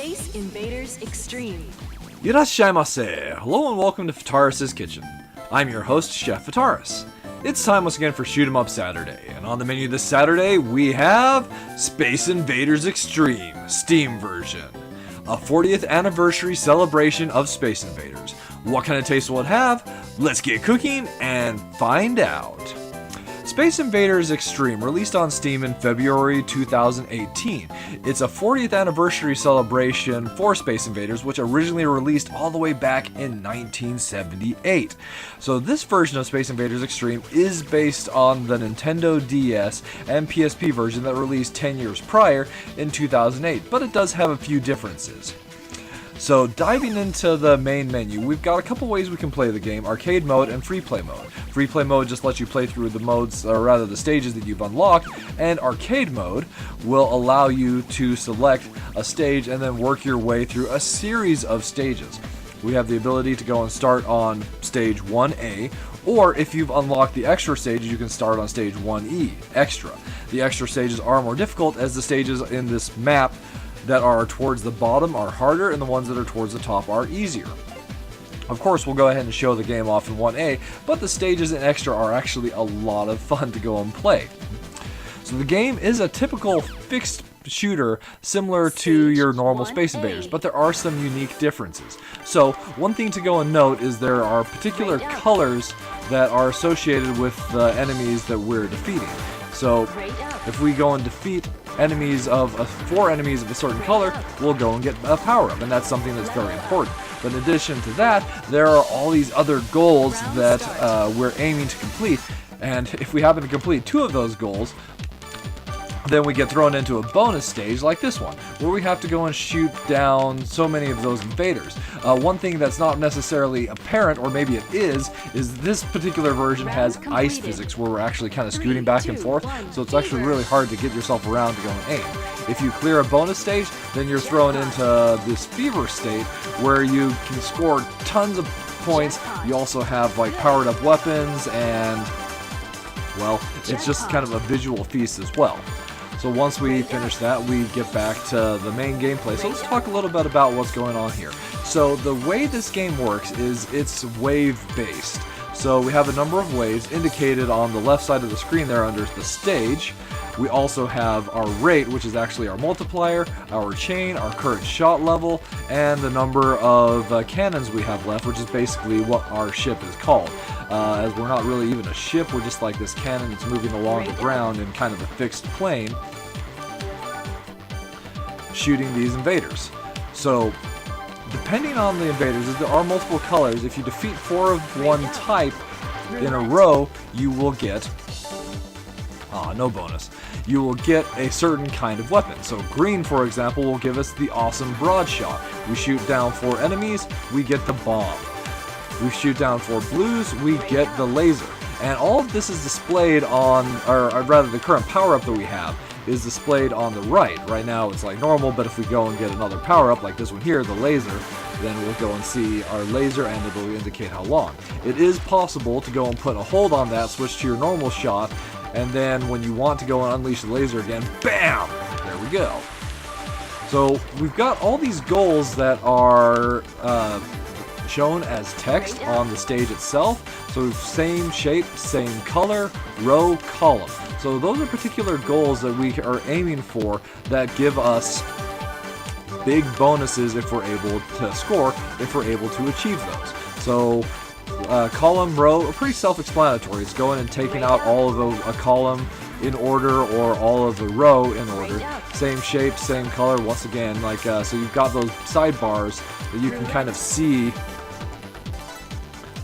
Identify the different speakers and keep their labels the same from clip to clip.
Speaker 1: Space Invaders Extreme.
Speaker 2: Irashaimase! Hello and welcome to Fitaurus Kitchen. I'm your host, Chef Fitaurus. It's time once again for Shoot 'em Up Saturday, and on the menu this Saturday we have Space Invaders Extreme, Steam version. A 40th anniversary celebration of Space Invaders. What kind of taste will it have? Let's get cooking and find out. Space Invaders Extreme, released on Steam in February 2018. It's a 40th anniversary celebration for Space Invaders, which originally released all the way back in 1978. So this version of Space Invaders Extreme is based on the Nintendo DS and PSP version that released 10 years prior in 2008, but it does have a few differences. So diving into the main menu, we've got a couple ways we can play the game: arcade mode and free play mode. Free play mode just lets you play through the modes, or rather the stages that you've unlocked, and arcade mode will allow you to select a stage and then work your way through a series of stages. We have the ability to go and start on stage 1A, or if you've unlocked the extra stages, you can start on stage 1E, extra. The extra stages are more difficult, as the stages in this map that are towards the bottom are harder and the ones that are towards the top are easier. Of course, we'll go ahead and show the game off in 1A, but the stages in extra are actually a lot of fun to go and play. So the game is a typical fixed shooter similar to your normal Space Invaders, but there are some unique differences. So one thing to go and note is there are particular colors that are associated with the enemies that we're defeating. So if we go and defeat four enemies of a certain color, we'll go and get a power-up, and that's something that's very important. But in addition to that, there are all these other goals that we're aiming to complete, and if we happen to complete 2 of those goals, then we get thrown into a bonus stage like this one, where we have to go and shoot down so many of those invaders. One thing that's not necessarily apparent, or maybe it is this particular version has ice physics, where we're actually kind of scooting back and forth, so it's actually really hard to get yourself around to go and aim. If you clear a bonus stage, then you're thrown into this fever state, where you can score tons of points. You also have like powered up weapons, and well, it's just kind of a visual feast as well. So once we finish that, we get back to the main gameplay. So let's talk a little bit about what's going on here. So the way this game works is it's wave-based. So we have a number of waves indicated on the left side of the screen there under the stage. We also have our rate, which is actually our multiplier, our chain, our current shot level, and the number of cannons we have left, which is basically what our ship is called. As we're not really even a ship, we're just like this cannon that's moving along the ground in kind of a fixed plane, shooting these invaders. So depending on the invaders, there are multiple colors. If you defeat 4 of one type in a row, you will get no bonus. You will get a certain kind of weapon. So green, for example, will give us the awesome broad shot. We shoot down 4 enemies, we get the bomb. We shoot down 4 blues, we get the laser. And all of this is displayed on, or rather the current power-up that we have is displayed on the right. Right now it's like normal, but if we go and get another power-up like this one here, the laser, then we'll go and see our laser and it'll indicate how long. It is possible to go and put a hold on that, switch to your normal shot, and then when you want to go and unleash the laser again, BAM! There we go. So we've got all these goals that are shown as text on the stage itself. So same shape, same color, row, column. So those are particular goals that we are aiming for that give us big bonuses if we're able to score, if we're able to achieve those. So column, row are pretty self-explanatory. It's going and taking out all of a column in order, or all of the row in order. Same shape, same color, once again, like so you've got those sidebars that you can kind of see.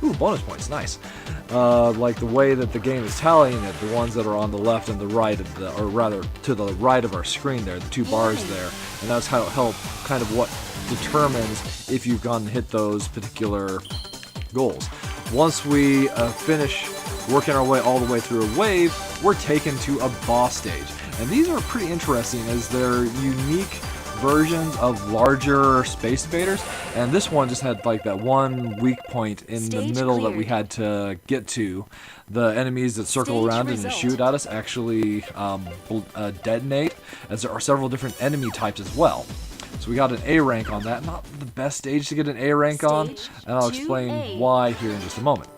Speaker 2: Ooh, bonus points, nice. Like the way that the game is tallying it, the ones that are on the left and the right of the, or rather to the right of our screen there, the 2 bars there, and that's how it helps, kind of what determines if you've gone and hit those particular goals. Once we finish working our way all the way through a wave, we're taken to a boss stage. And these are pretty interesting as they're unique versions of larger Space Invaders, and this one just had like that one weak point in the middle that we had to get to. The enemies that circle around it and shoot at us actually detonate, as there are several different enemy types as well. So we got an A rank on that. Not the best stage to get an A rank on, and I'll explain
Speaker 1: 2A.
Speaker 2: why here in just a moment.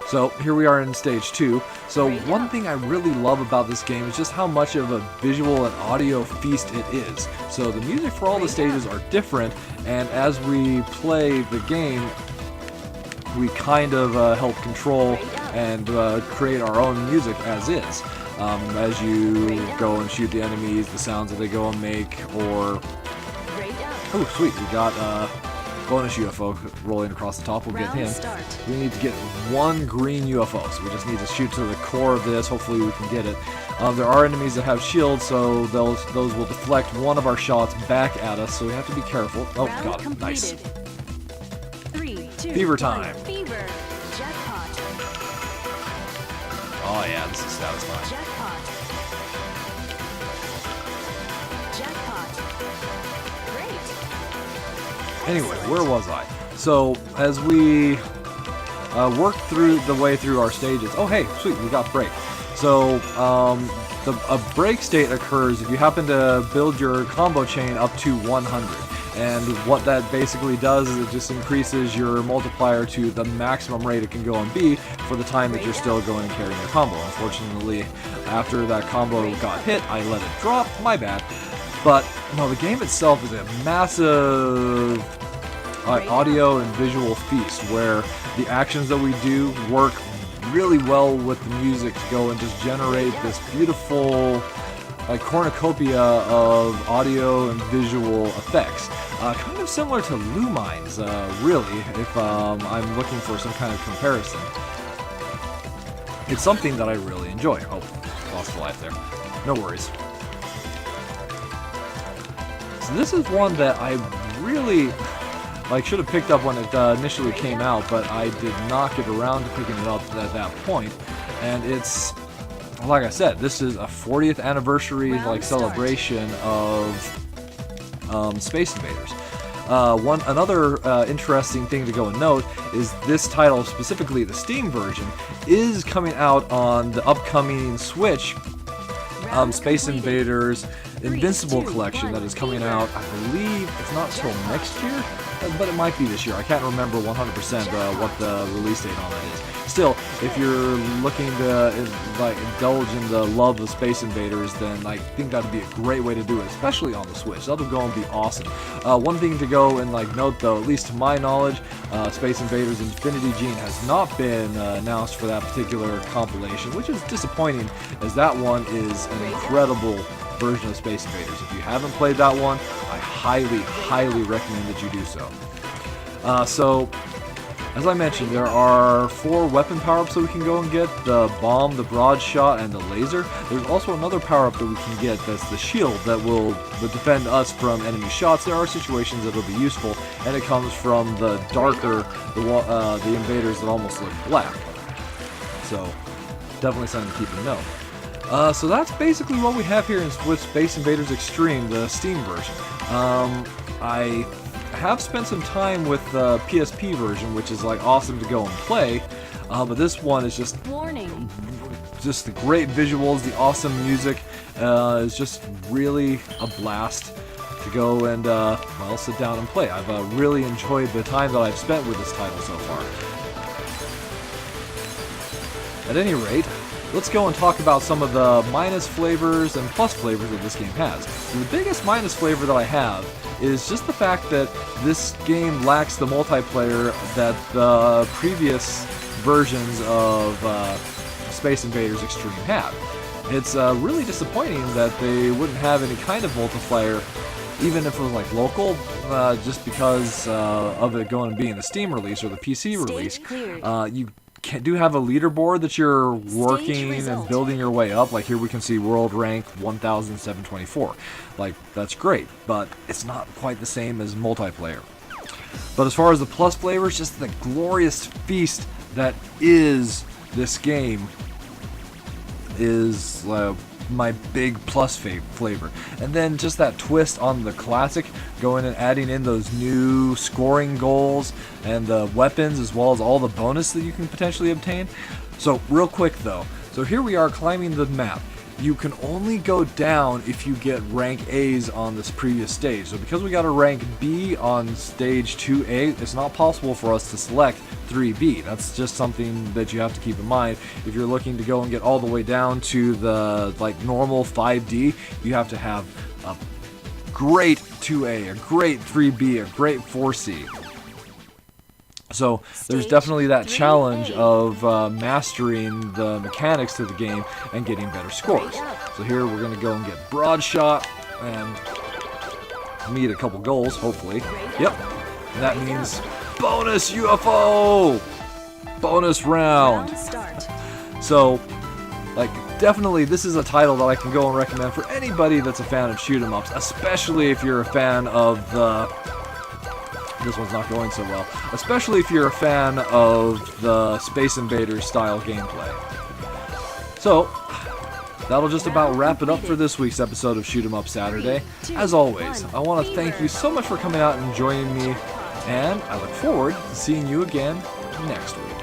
Speaker 2: So here we are in stage 2. So one thing I really love about this game is just how much of a visual and audio feast it is. So the music for all the stages are different, and as we play the game, we kind of help control and create our own music as is. As you go and shoot the enemies, the sounds that they go and make, or... Oh, sweet, we got bonus UFO rolling across the top. We'll get him. We need to get one green UFO, so we just need to shoot to the core of this. Hopefully we can get it. There are enemies that have shields, so those will deflect one of our shots back at us, so we have to be careful. Oh, got it. Nice.
Speaker 1: 3, 2,
Speaker 2: Fever
Speaker 1: 1.
Speaker 2: time.
Speaker 1: Fever. Jackpot.
Speaker 2: Oh yeah, this is satisfying.
Speaker 1: Jackpot. Jackpot. Great.
Speaker 2: Anyway, where was I? So, as we work through the way through our stages... Oh, hey, sweet, we got break. So, a break state occurs if you happen to build your combo chain up to 100. And what that basically does is it just increases your multiplier to the maximum rate it can go and be for the time that you're still going and carrying your combo. Unfortunately, after that combo got hit, I let it drop. My bad. But, no, the game itself is a massive audio and visual feast where the actions that we do work really well with the music to go and just generate this beautiful cornucopia of audio and visual effects. Kind of similar to Lumines, really, if I'm looking for some kind of comparison. It's something that I really enjoy. Oh, lost a life there. No worries. So this is one that I really should have picked up when it initially came out, but I did not get around to picking it up at that point. And it's, like I said, this is a 40th anniversary celebration of Space Invaders. Another interesting thing to go and note is this title, specifically the Steam version, is coming out on the upcoming Switch Space Invaders Invincible Collection that is coming out, I believe it's not till next year, but it might be this year. I can't remember 100% what the release date on that is. Still, if you're looking to indulge in the love of Space Invaders, then I think that would be a great way to do it, especially on the Switch. That would go and be awesome. One thing to go and note, though, at least to my knowledge, Space Invaders Infinity Gene has not been announced for that particular compilation, which is disappointing, as that one is an incredible version of Space Invaders. If you haven't played that one, I highly, highly recommend that you do so. So, as I mentioned, there are 4 weapon power-ups that we can go and get: the bomb, the broad shot, and the laser. There's also another power-up that we can get that's the shield that will defend us from enemy shots. There are situations that will be useful, and it comes from the darker, the invaders that almost look black. So, definitely something to keep in note. So that's basically what we have here with Space Invaders Extreme, the Steam version. I have spent some time with the PSP version, which is awesome to go and play, but this one is just the great visuals, the awesome music is just really a blast to go and sit down and play. I've really enjoyed the time that I've spent with this title so far. At any rate, let's go and talk about some of the minus flavors and plus flavors that this game has. And the biggest minus flavor that I have is just the fact that this game lacks the multiplayer that the previous versions of Space Invaders Extreme had. It's really disappointing that they wouldn't have any kind of multiplayer, even if it was local, just because of it going and being the Steam release or the PC release. You do have a leaderboard that you're working and building your way up. Here we can see world rank 1724. That's great, but it's not quite the same as multiplayer. But as far as the plus flavors, just the glorious feast that is this game is my big plus flavor. And then just that twist on the classic, going and adding in those new scoring goals and the weapons, as well as all the bonus that you can potentially obtain. So real quick though, so here we are climbing the map. you can only go down if you get rank A's on this previous stage. So because we got a rank B on stage 2A, it's not possible for us to select 3B. That's just something that you have to keep in mind. If you're looking to go and get all the way down to the normal 5D, you have to have a great 2A, a great 3B, a great 4C. So there's definitely that challenge of mastering the mechanics to the game and getting better scores. So here we're going to go and get broad shot and meet a couple goals, hopefully. Yep. And that means bonus UFO! Bonus round! So, definitely this is a title that I can go and recommend for anybody that's a fan of shoot 'em ups, especially if you're a fan of the... This one's not going so well. Especially if you're a fan of the Space Invaders style gameplay. So, that'll just about wrap it up for this week's episode of Shoot 'em Up Saturday. As always, I want to thank you so much for coming out and joining me, and I look forward to seeing you again next week.